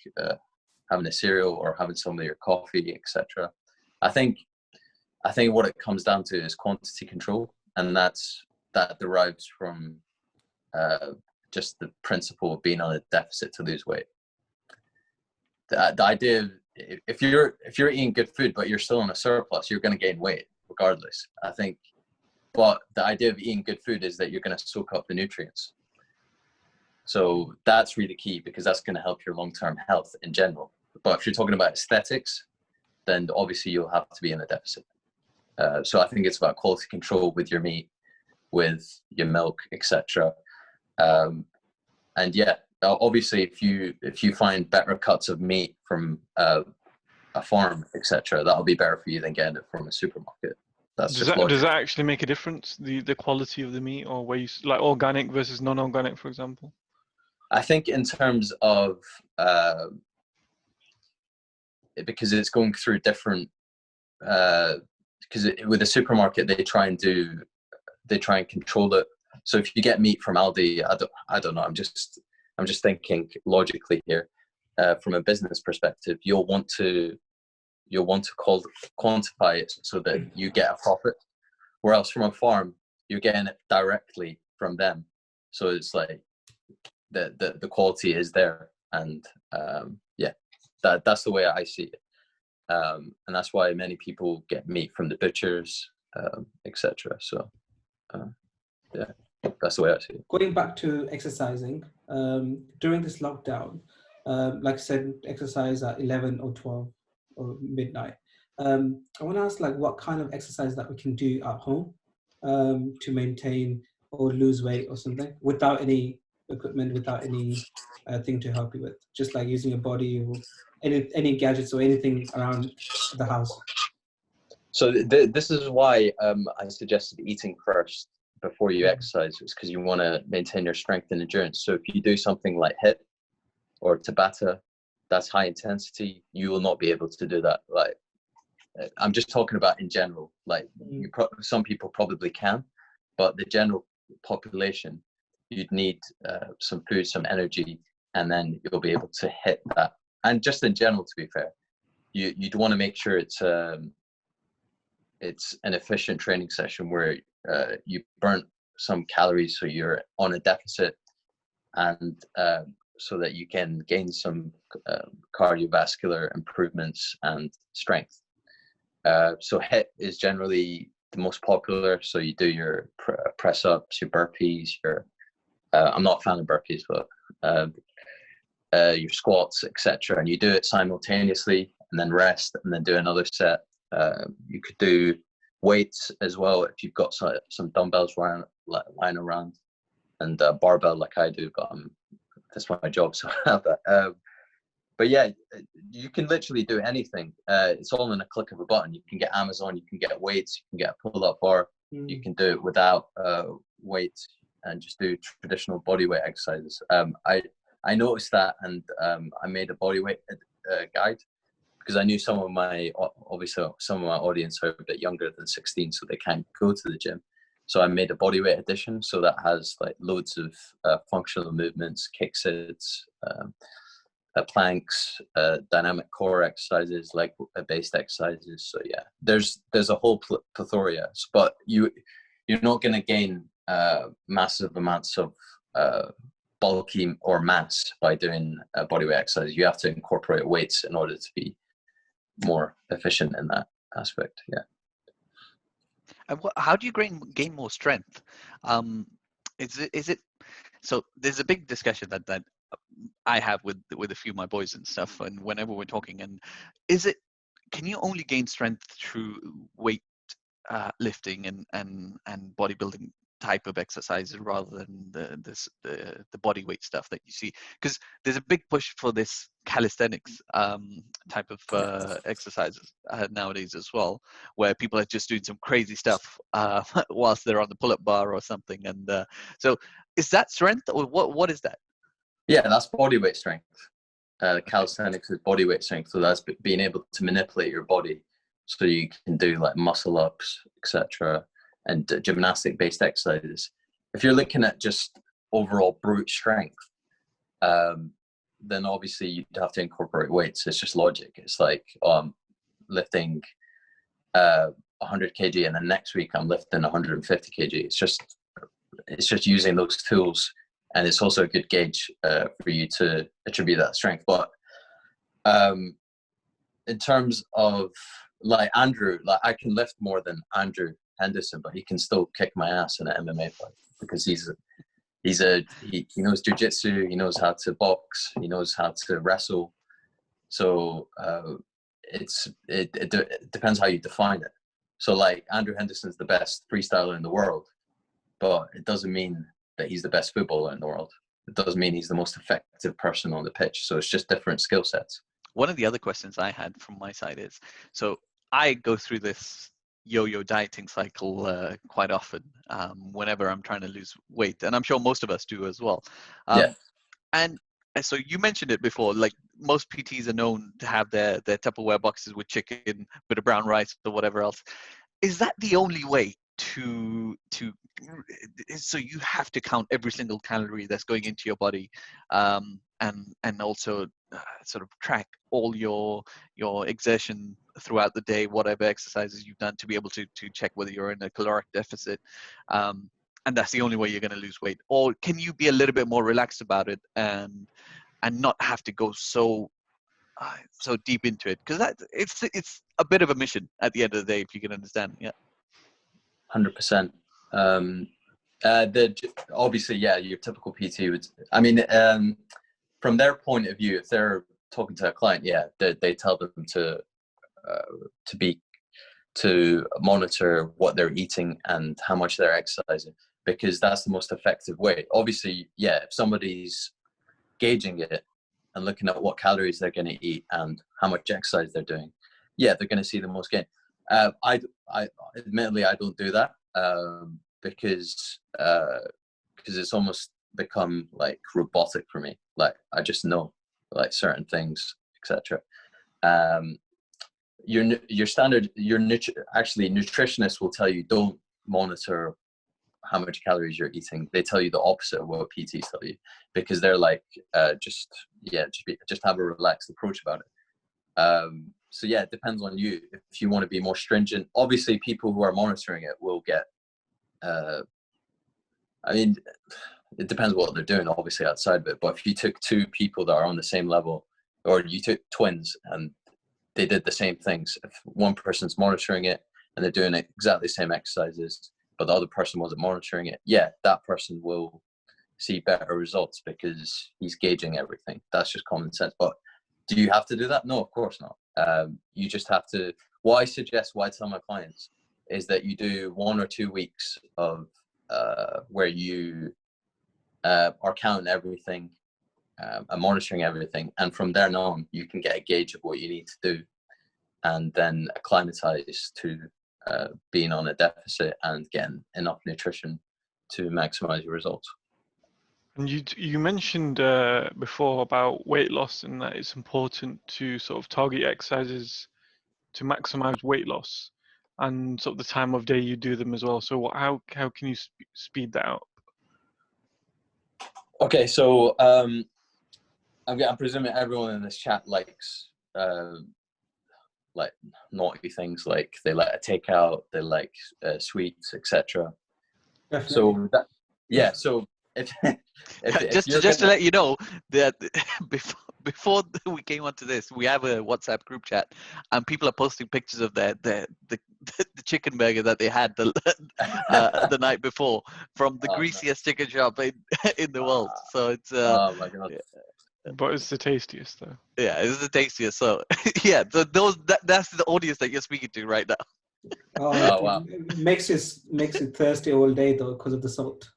Speaker 2: having a cereal or having some of your coffee, etc. I think what it comes down to is quantity control, and that derives from just the principle of being on a deficit to lose weight. The idea of if you're eating good food but you're still in a surplus, you're going to gain weight regardless, I think. But the idea of eating good food is that you're going to soak up the nutrients. So that's really key, because that's going to help your long-term health in general. But if you're talking about aesthetics, then obviously you'll have to be in a deficit. So I think it's about quality control with your meat, with your milk, etc. And yeah, obviously if you find better cuts of meat from a farm, etc., that'll be better for you than getting it from a supermarket.
Speaker 3: Does that actually make a difference, the quality of the meat, or where you like organic versus non-organic, for example?
Speaker 2: I think in terms of because it's going through different because with a supermarket they try and control it. So if you get meat from Aldi, I don't know, I'm just thinking logically here, from a business perspective, you'll want to quantify it so that you get a profit, whereas from a farm you're getting it directly from them, so it's like the quality is there. And yeah, that's the way I see it, and that's why many people get meat from the butchers, etc. So yeah, that's the way I see it.
Speaker 4: Going back to exercising, during this lockdown, like I said, exercise at 11 or 12 or midnight. I want to ask, like, what kind of exercise that we can do at home to maintain or lose weight or something without any equipment, without any thing to help you with, just like using your body or any gadgets or anything around the house. So
Speaker 2: this is why I suggested eating first before you exercise, is because you want to maintain your strength and endurance. So if you do something like HIIT or Tabata, that's high intensity, you will not be able to do that. Like, I'm just talking about in general. Like, some people probably can, but the general population, you'd need some food, some energy, and then you'll be able to hit that. And just in general, to be fair, you'd want to make sure it's an efficient training session where you burn some calories, so you're on a deficit, and so that you can gain some cardiovascular improvements and strength. So HIIT is generally the most popular. So you do your press ups, your burpees, your I'm not a fan of burpees, but your squats, etc. And you do it simultaneously, and then rest, and then do another set. You could do weights as well if you've got some dumbbells lying around, and barbell like I do, but that's my job, so I have that. But yeah, you can literally do anything. It's all in a click of a button. You can get Amazon, you can get weights, you can get a pull-up bar. You can do it without weights and just do traditional bodyweight exercises. I noticed that, and I made a bodyweight guide, because I knew some of my audience are a bit younger than 16, so they can't go to the gym. So I made a bodyweight edition, so that has like loads of functional movements, kick sits, planks, dynamic core exercises, like based exercises. So yeah, there's a whole plethora, but you're not going to gain massive amounts of bulky or mass by doing bodyweight exercise. You have to incorporate weights in order to be more efficient in that aspect. Yeah.
Speaker 1: And how do you gain more strength? Is it so? There's a big discussion that I have with a few of my boys and stuff, and whenever we're talking, and can you only gain strength through weight lifting and bodybuilding type of exercises rather than the body weight stuff that you see? Because there's a big push for this calisthenics type of exercises nowadays as well, where people are just doing some crazy stuff whilst they're on the pull-up bar or something. And so is that strength, or what is that?
Speaker 2: Yeah, that's bodyweight strength. Calisthenics is bodyweight strength, so that's being able to manipulate your body, so you can do like muscle ups, etc., and gymnastic based exercises. If you're looking at just overall brute strength, then obviously you'd have to incorporate weights. It's just logic. It's like lifting 100 kg, and then next week I'm lifting 150 kg. It's just using those tools, and it's also a good gauge for you to attribute that strength. But in terms of like Andrew, like I can lift more than Andrew Henderson, but he can still kick my ass in an MMA fight, because he knows jiu-jitsu, he knows how to box, he knows how to wrestle. So it depends how you define it. So like Andrew Henderson's the best freestyler in the world, but it doesn't mean that he's the best footballer in the world. It doesn't mean he's the most effective person on the pitch. So it's just different skill sets.
Speaker 1: One of the other questions I had from my side is, so I go through this yo-yo dieting cycle quite often whenever I'm trying to lose weight, and I'm sure most of us do as well.
Speaker 2: Yeah.
Speaker 1: And so you mentioned it before, like most PTs are known to have their Tupperware boxes with chicken, bit of brown rice, or whatever else. Is that the only way to so you have to count every single calorie that's going into your body, and also sort of track all your exertion throughout the day, whatever exercises you've done, to be able to check whether you're in a caloric deficit, and that's the only way you're going to lose weight? Or can you be a little bit more relaxed about it and not have to go so deep into it? Because it's a bit of a mission at the end of the day, if you can understand. Yeah.
Speaker 2: 100%. Obviously, yeah, your typical PT would, I mean, from their point of view, if they're talking to a client, yeah, they tell them to monitor what they're eating and how much they're exercising, because that's the most effective way. Obviously, yeah, if somebody's gauging it and looking at what calories they're going to eat and how much exercise they're doing, yeah, they're going to see the most gain. I admittedly, I don't do that because it's almost become like robotic for me. Like I just know like certain things, etc. Your standard, actually nutritionists will tell you don't monitor how much calories you're eating. They tell you the opposite of what PTs tell you, because they're like, just have a relaxed approach about it. So yeah, it depends on you. If you want to be more stringent, obviously people who are monitoring it will get, I mean, it depends what they're doing, obviously, outside of it. But if you took two people that are on the same level, or you took twins and they did the same things, if one person's monitoring it and they're doing exactly the same exercises, but the other person wasn't monitoring it, yeah, that person will see better results because he's gauging everything. That's just common sense. But do you have to do that? No, of course not. You just have to, what I tell my clients is that you do 1 or 2 weeks of where you are counting everything and monitoring everything, and from there on you can get a gauge of what you need to do, and then acclimatize to being on a deficit and getting enough nutrition to maximize your results.
Speaker 3: And you mentioned before about weight loss, and that it's important to sort of target exercises to maximize weight loss, and sort of the time of day you do them as well. So how can you speed that up?
Speaker 2: Okay, so I'm presuming everyone in this chat likes like naughty things, like they like a takeout, they like sweets, etc. So that, yeah, so if
Speaker 1: just to let you know that before we came onto this, we have a WhatsApp group chat, and people are posting pictures of the chicken burger that they had the night before from the greasiest chicken shop in the world. So it's
Speaker 2: oh my god.
Speaker 3: But it's the tastiest though.
Speaker 1: Yeah, it's the tastiest. So yeah, so that's the audience that you're speaking to right now.
Speaker 2: Oh wow.
Speaker 4: It makes it thirsty all day though because of the salt.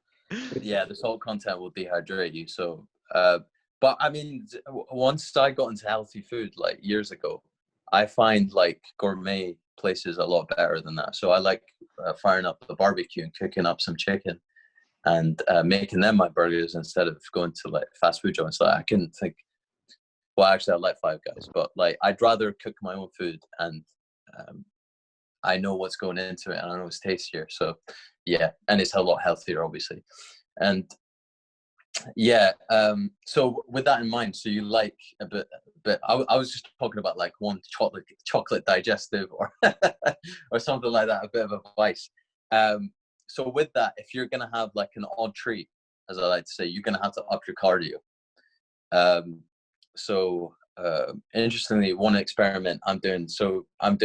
Speaker 2: Yeah, the salt content will dehydrate you. So, but I mean, once I got into healthy food like years ago, I find like gourmet places a lot better than that. So I like firing up the barbecue and cooking up some chicken and making them my burgers instead of going to like fast food joints. Like I can think, well, actually I like Five Guys, but like I'd rather cook my own food, and I know what's going into it and I know it's tastier. So yeah, and it's a lot healthier, obviously. And yeah, so with that in mind, so you like a bit I was just talking about like one chocolate digestive or or something like that, a bit of advice. So with that, if you're gonna have like an odd treat, as I like to say, you're gonna have to up your cardio. Interestingly, one experiment I'm doing, so I'm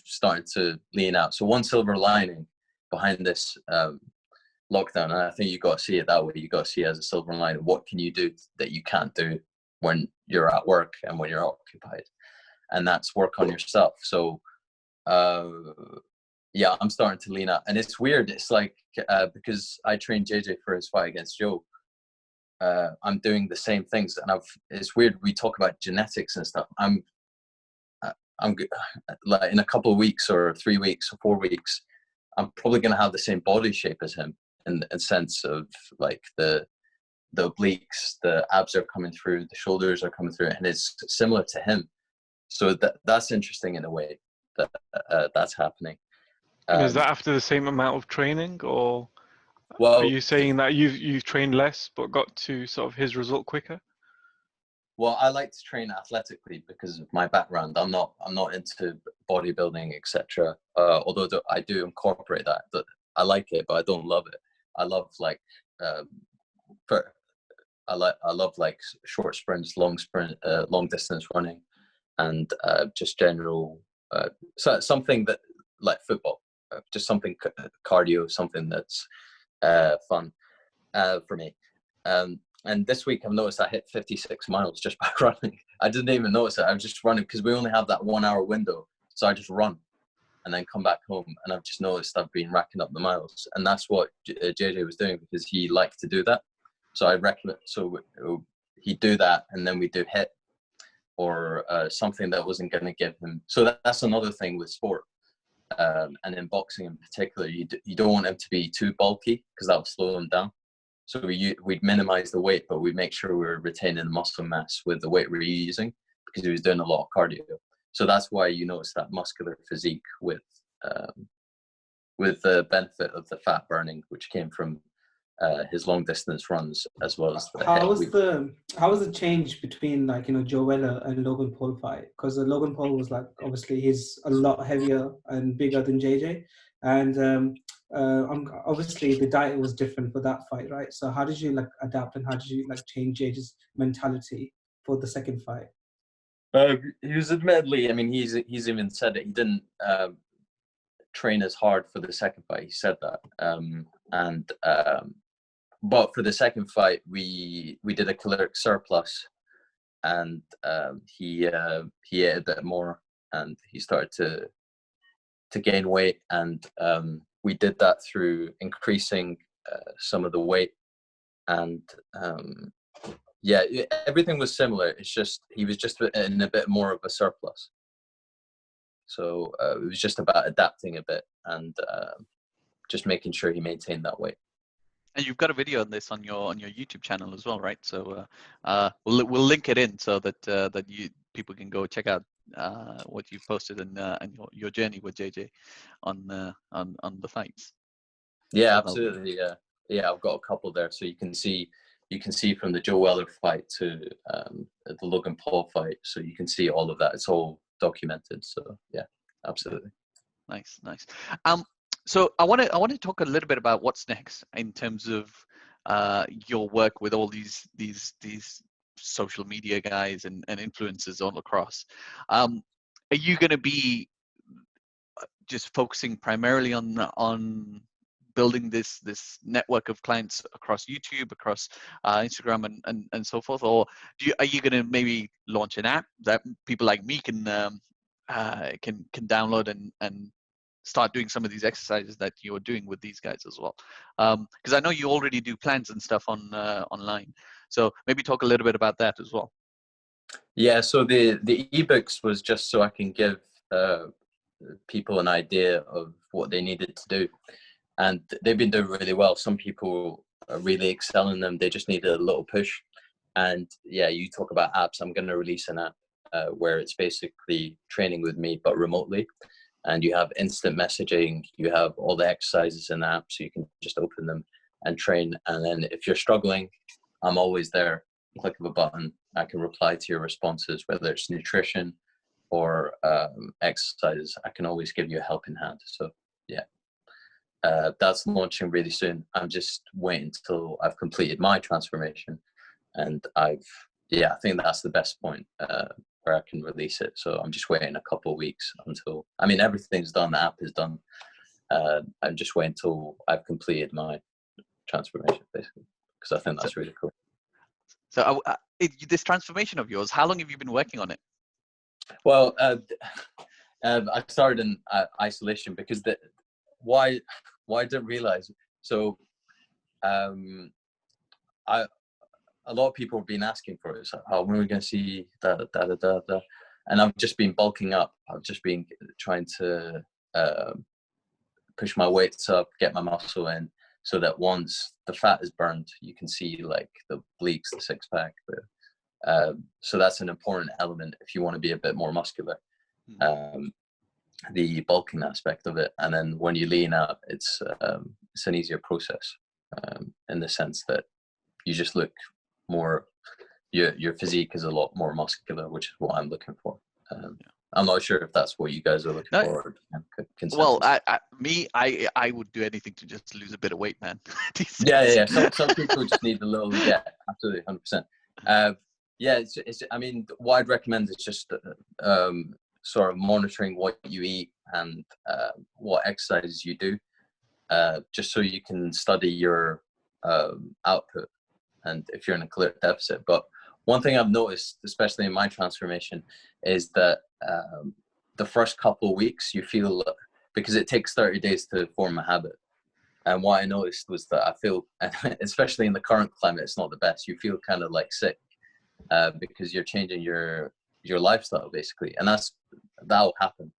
Speaker 2: starting to lean out. So one silver lining behind this lockdown, and I think you got to see it that way. You got to see it as a silver lining. What can you do that you can't do when you're at work and when you're occupied? And that's work on yourself. So yeah, I'm starting to lean out, and it's weird. It's like because I trained JJ for his fight against Joe. I'm doing the same things, and it's weird. We talk about genetics and stuff. I'm like in a couple of weeks or 3 weeks or 4 weeks, I'm probably going to have the same body shape as him in a sense of like the obliques, the abs are coming through, the shoulders are coming through, and it's similar to him. So that's interesting in a way that that's happening.
Speaker 3: And is that after the same amount of training, or
Speaker 2: well,
Speaker 3: are you saying that you've trained less but got to sort of his result quicker?
Speaker 2: Well, I like to train athletically because of my background. I'm not into bodybuilding, etc. Although I do incorporate that. I like it, but I don't love it. I love like I love like short sprints, long distance running, and just general something that like football, just something cardio, something that's fun for me. And this week I've noticed I hit 56 miles just by running. I didn't even notice it. I was just running because we only have that 1 hour window. So I just run and then come back home. And I've just noticed I've been racking up the miles. And that's what JJ was doing because he liked to do that. So I recommend, so he'd do that and then we do HIIT or something that wasn't going to give him. So that's another thing with sport. And in boxing in particular, you don't want him to be too bulky because that will slow him down. So we'd minimize the weight, but we make sure we're retaining the muscle mass with the weight we're using, because he was doing a lot of cardio. So that's why you notice that muscular physique with the benefit of the fat burning, which came from his long distance runs, as well as the
Speaker 4: how was the change between, like, Joe Weller and Logan Paul fight? Because Logan Paul was, like, obviously he's a lot heavier and bigger than JJ, and obviously the diet was different for that fight, right? So how did you, like, adapt, and how did you, like, change JJ's mentality for the second fight?
Speaker 2: He was admittedly, I mean, he's even said it. He didn't train as hard for the second fight. He said that, but for the second fight, we did a caloric surplus, and he ate a bit more, and he started to gain weight, and we did that through increasing some of the weight, and yeah, everything was similar. It's just he was just in a bit more of a surplus. So it was just about adapting a bit and just making sure he maintained that weight.
Speaker 1: And you've got a video on this on your YouTube channel as well, right? So we'll link it in so that people can go check out what you've posted and your journey with JJ on the fights.
Speaker 2: Yeah,
Speaker 1: so
Speaker 2: absolutely. Yeah, I've got a couple there, so you can see from the Joe Weller fight to the Logan Paul fight, so you can see all of that. It's all documented. So yeah, absolutely.
Speaker 1: Nice. So I want to talk a little bit about what's next in terms of your work with all these social media guys and influencers all across. Are you going to be just focusing primarily on building this network of clients across YouTube, across Instagram, and so forth, or are you going to maybe launch an app that people like me can download and start doing some of these exercises that you're doing with these guys as well? Because I know you already do plans and stuff on online, so maybe talk a little bit about that as well.
Speaker 2: Yeah, so the ebooks was just so I can give people an idea of what they needed to do, and they've been doing really well. Some people are really excelling them. They just need a little push. And yeah, you talk about apps. I'm going to release an app where it's basically training with me, but remotely. And you have instant messaging. You have all the exercises in the app, so you can just open them and train. And then if you're struggling, I'm always there. Click of a button, I can reply to your responses, whether it's nutrition or exercises. I can always give you a helping hand. So yeah. That's launching really soon. I'm just waiting till I've completed my transformation, and I think that's the best point where I can release it. So I'm just waiting a couple of weeks until, I mean, everything's done. The app is done. I'm just waiting till I've completed my transformation, basically, because I think that's really cool.
Speaker 1: So this transformation of yours, how long have you been working on it?
Speaker 2: Well, I started in isolation because why I didn't realize. So a lot of people have been asking for it. So, when are we going to see that? And I've just been bulking up. I've just been trying to push my weights up, get my muscle in, so that once the fat is burned, you can see like the obliques, the six pack. So that's an important element if you want to be a bit more muscular. The bulking aspect of it, and then when you lean out, it's an easier process in the sense that you just look more. Your physique is a lot more muscular, which is what I'm looking for. I'm not sure if that's what you guys are looking for.
Speaker 1: Well, I would do anything to just lose a bit of weight, man.
Speaker 2: Yeah. Some people just need a little. Yeah, absolutely, 100%. Yeah, it's. I mean, what I'd recommend is just sort of monitoring what you eat and what exercises you do, just so you can study your output and if you're in a caloric deficit. But one thing I've noticed, especially in my transformation, is that the first couple of weeks you feel, because it takes 30 days to form a habit. And what I noticed was that I feel, especially in the current climate, it's not the best. You feel kind of like sick because you're changing your lifestyle, basically. And that'll happen.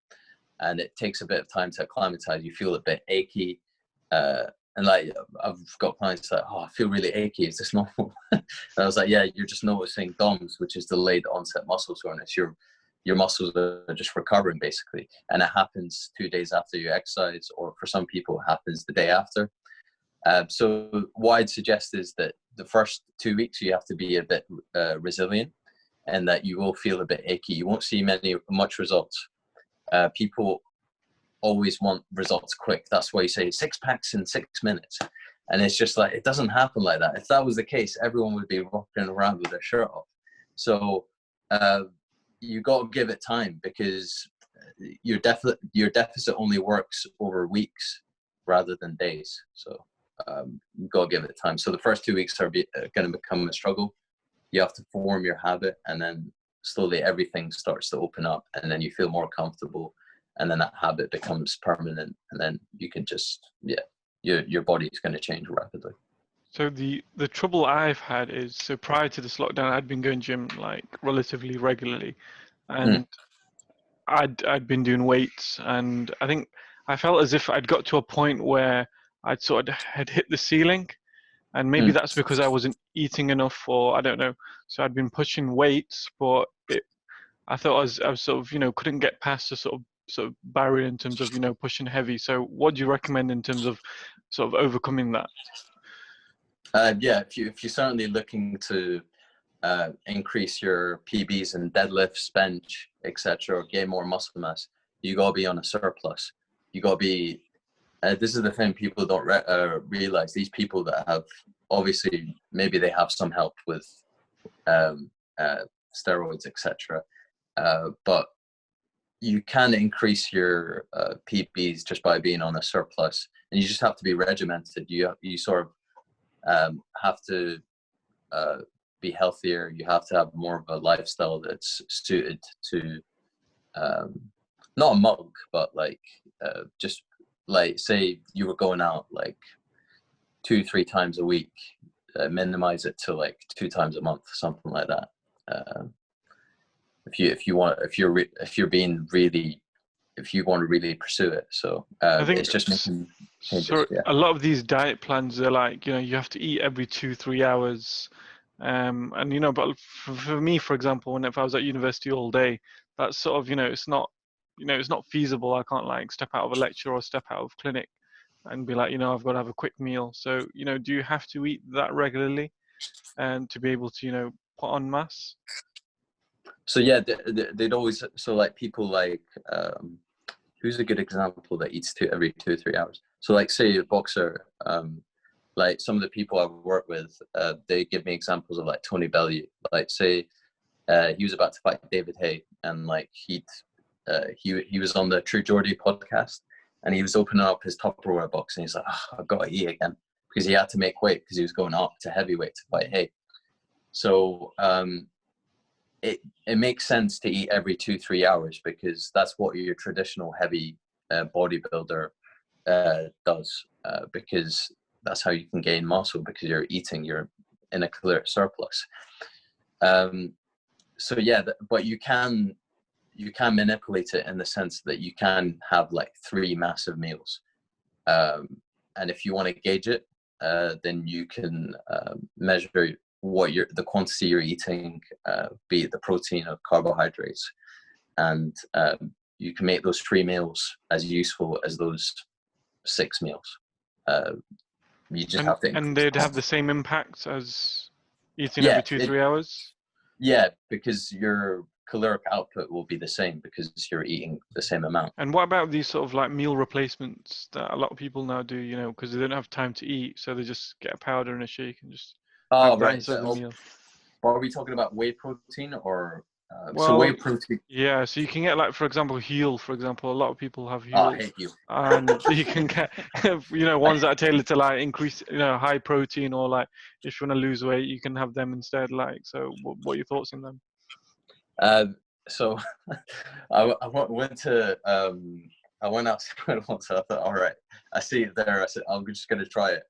Speaker 2: And it takes a bit of time to acclimatize. You feel a bit achy. And like, I've got clients like, oh, I feel really achy. Is this normal? And I was like, yeah, you're just noticing DOMS, which is delayed onset muscle soreness. Your muscles are just recovering basically. And it happens 2 days after you exercise, or for some people it happens the day after. So what I'd suggest is that the first 2 weeks you have to be a bit resilient, and that you will feel a bit achy. You won't see much results. People always want results quick. That's why you say 6 packs in 6 minutes. And it's just like, it doesn't happen like that. If that was the case, everyone would be walking around with their shirt off. So you got to give it time, because your deficit only works over weeks rather than days. So you got to give it time. So the first 2 weeks are going to become a struggle. You have to form your habit, and then slowly everything starts to open up, and then you feel more comfortable, and then that habit becomes permanent, and then you can just, your body's going to change rapidly.
Speaker 3: So the trouble I've had is, so prior to this lockdown, I'd been going gym like relatively regularly, and I'd been doing weights, and I think I felt as if I'd got to a point where I'd sort of had hit the ceiling, and maybe that's because I wasn't eating enough, or I don't know. So I'd been pushing weights, but I thought I was sort of, couldn't get past the sort of barrier in terms of, pushing heavy. So what do you recommend in terms of sort of overcoming that?
Speaker 2: If you're certainly looking to increase your PBs and deadlifts, bench, etc., or gain more muscle mass, you got to be on a surplus. You got to be, this is the thing people don't realize. These people that have, obviously, maybe they have some help with steroids, etc., but you can increase your PBs just by being on a surplus, and you just have to be regimented. You sort of have to be healthier. You have to have more of a lifestyle that's suited to not a mug, but like just like, say you were going out like 2-3 times a week, minimize it to like 2 times a month, something like that. If you want to really pursue it. So
Speaker 3: I think
Speaker 2: it's just making changes.
Speaker 3: So a lot of these diet plans, they're like, you have to eat every 2-3 hours. And but for me, for example, if I was at university all day, that's sort of, it's not feasible. I can't like step out of a lecture or step out of clinic and be like, I've got to have a quick meal. So, do you have to eat that regularly and to be able to, put on mass?
Speaker 2: So yeah, they'd always, so like people like, who's a good example that eats every 2-3 hours? So like, say a boxer, like some of the people I've worked with, they give me examples of like Tony Bellew. Like say he was about to fight David Haye, and like he was on the True Geordie podcast, and he was opening up his Tupperware box, and he's like, I've got to eat again, because he had to make weight because he was going up to heavyweight to fight Haye. So it makes sense to eat every 2-3 hours, because that's what your traditional heavy bodybuilder does, because that's how you can gain muscle, because you're in a caloric surplus. So yeah, but you can manipulate it in the sense that you can have like 3 massive meals, and if you want to gauge it, then you can measure the quantity you're eating, be it the protein or carbohydrates, and you can make those 3 meals as useful as those 6 meals. You just have to,
Speaker 3: and they'd have the same impact as eating every 2-3 hours.
Speaker 2: Yeah, because your caloric output will be the same, because you're eating the same amount.
Speaker 3: And what about these sort of like meal replacements that a lot of people now do? Because they don't have time to eat, so they just get a powder and a shake and just.
Speaker 2: Oh, right. So, are we talking about whey protein or? So whey protein.
Speaker 3: Yeah, so you can get like, for example, Huel. For example, a lot of people have Huel.
Speaker 2: Oh, I hate Huel.
Speaker 3: And you can get, ones that are tailored to like increase, high protein, or like if you want to lose weight, you can have them instead. Like, so what are your thoughts on them?
Speaker 2: So I went outside once. I thought, all right, I see it there. I said, I'm just going to try it.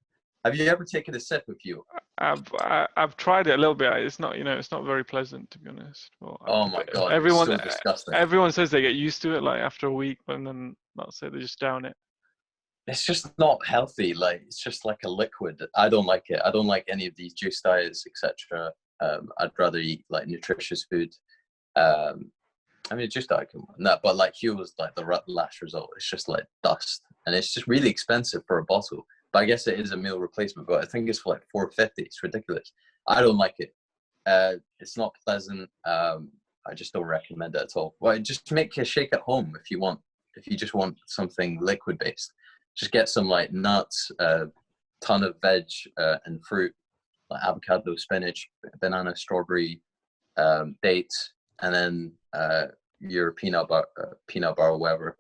Speaker 2: Have you ever taken a sip of Huel?
Speaker 3: I've tried it a little bit. It's not, it's not very pleasant, to be honest. Well,
Speaker 2: oh my god, it's so disgusting.
Speaker 3: Everyone says they get used to it like after a week, but then that's it, they just down it.
Speaker 2: it's just not healthy. Like, it's just like a liquid. I don't like it. I don't like any of these juice diets, etc. I'd rather eat like nutritious food. I mean, just I can that, but like Hugh was like the last result. It's just like dust, and it's just really expensive for a bottle. But I guess it is a meal replacement. But I think it's for like $4.50. It's ridiculous. I don't like it. It's not pleasant. I just don't recommend it at all. Well, just make a shake at home if you want. If you just want something liquid based, just get some like nuts, ton of veg and fruit, like avocado, spinach, banana, strawberry, dates, and then your peanut butter or whatever.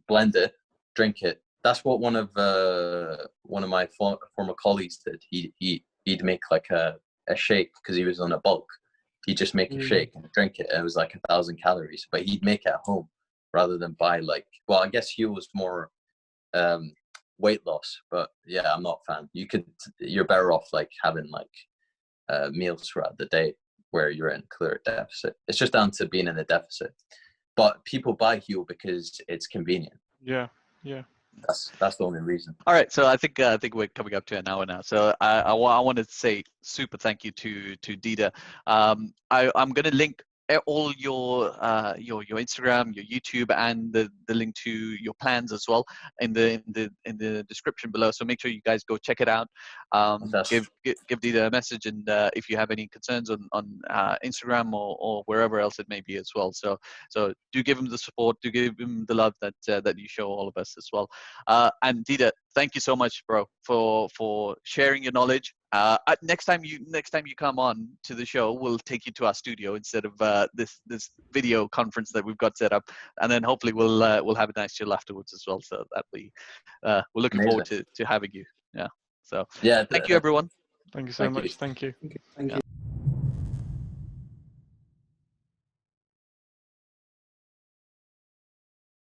Speaker 2: Blend it, drink it. That's what one of my former colleagues did. He'd make like a shake because he was on a bulk. He'd just make a shake and drink it. And it was like 1,000 calories, but he'd make it at home rather than buy like. Well, I guess Hugh was more weight loss, but yeah, I'm not a fan. You're better off like having like meals throughout the day where you're in clear deficit. It's just down to being in a deficit. But people buy Huel because it's convenient.
Speaker 3: Yeah.
Speaker 2: That's the only reason.
Speaker 1: All right, so I think we're coming up to an hour now. So I wanted to say super thank you to DIDA. I'm going to link all your Instagram, your YouTube, and the link to your plans as well in the description below. So make sure you guys go check it out. Give DIDA a message, and if you have any concerns on Instagram or wherever else it may be as well. So do give him the support, do give him the love that you show all of us as well. And DIDA, thank you so much, bro, for sharing your knowledge. Next time you come on to the show, we'll take you to our studio instead of this video conference that we've got set up, and then hopefully we'll have a nice chill afterwards as well. So that we're looking forward to having you. Yeah. So
Speaker 2: yeah,
Speaker 1: thank you, everyone.
Speaker 3: Thank you so much. Thank you.
Speaker 4: Thank you.